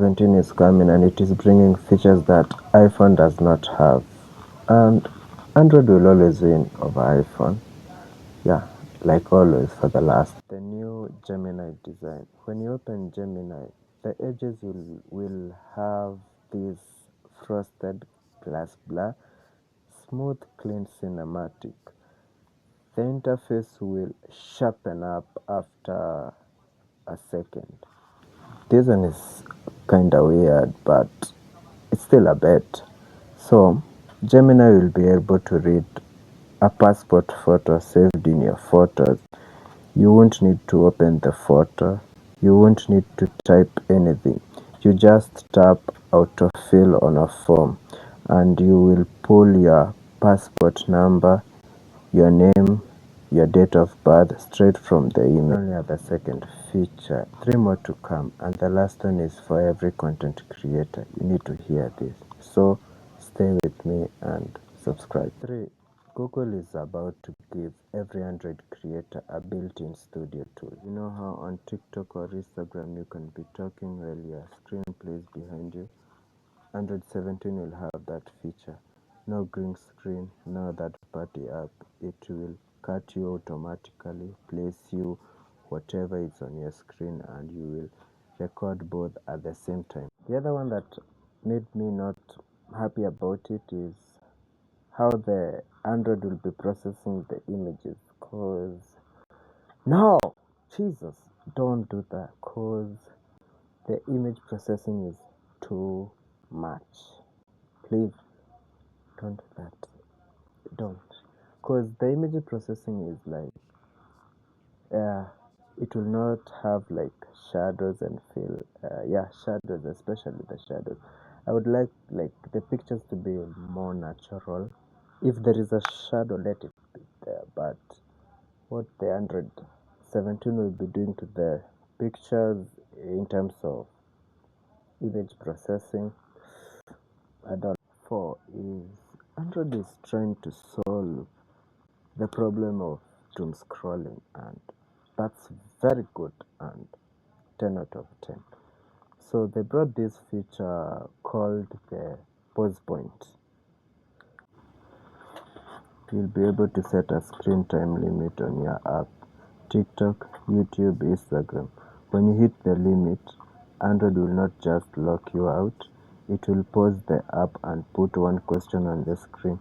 17 is coming and it is bringing features that iPhone does not have. And Android will always win over iPhone. Yeah, like always for the last. The new Gemini design. When you open Gemini, the edges will have this frosted glass blur, smooth, clean cinematic. The interface will sharpen up after a second. This one is kinda weird, but it's still a bet. So, Gemini will be able to read a passport photo saved in your photos. You won't need to open the photo. You won't need to type anything. You just tap autofill on a form and you will pull your passport number, your name, your date of birth straight from the email. Only at the second feature. 3 more to come, and the last one is for every content creator. You need to hear this. So stay with me and subscribe. 3. Google is about to give every Android creator a built-in studio tool. You know how on TikTok or Instagram you can be talking while your screen plays behind you? Android 17 will have that feature. No green screen, no third-party app. It will cut you automatically, place you whatever is on your screen, and you will record both at the same time. The other one that made me not happy about it is how the Android will be processing the images. Cause no, Jesus, don't do that. Cause the image processing is too much. Please don't do that. Don't. Because the image processing is like, it will not have like shadows and fill. Shadows, especially the shadows. I would like the pictures to be more natural. If there is a shadow, let it be there. But what the Android 17 will be doing to the pictures in terms of image processing, I don't. 4 is Android is trying to solve the problem of doom scrolling, and that's very good and 10 out of 10. So they brought this feature called the pause point. You'll be able to set a screen time limit on your app, TikTok, YouTube, Instagram. When you hit the limit, Android will not just lock you out, it will pause the app and put one question on the screen.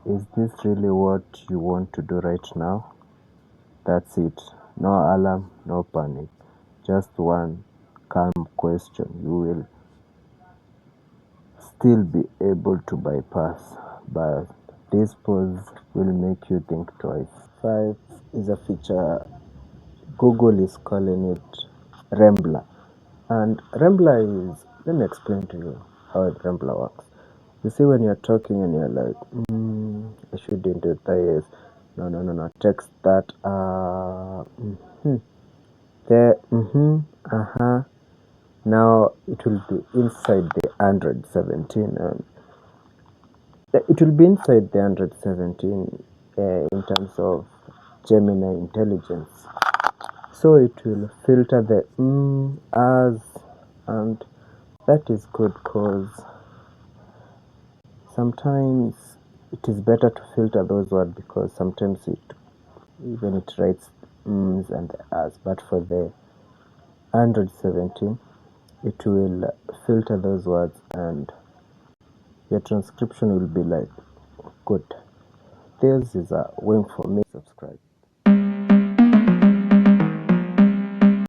Is this really what you want to do right now? That's it. No alarm, no panic. Just one calm question you will still be able to bypass, but this pause will make you think twice. 5 is a feature Google is calling it Rambler. And Rambler is, let me explain to you how Rambler works. You see, when you're talking and you're like, I shouldn't do this. No. Text that. Now it will be inside the Android 17. It will be inside the Android 17 in terms of Gemini intelligence. So it will filter the as, and that is good because sometimes it is better to filter those words because sometimes it writes and as, but for the Android 17 it will filter those words and your transcription will be like good. This is a win for me. Subscribe.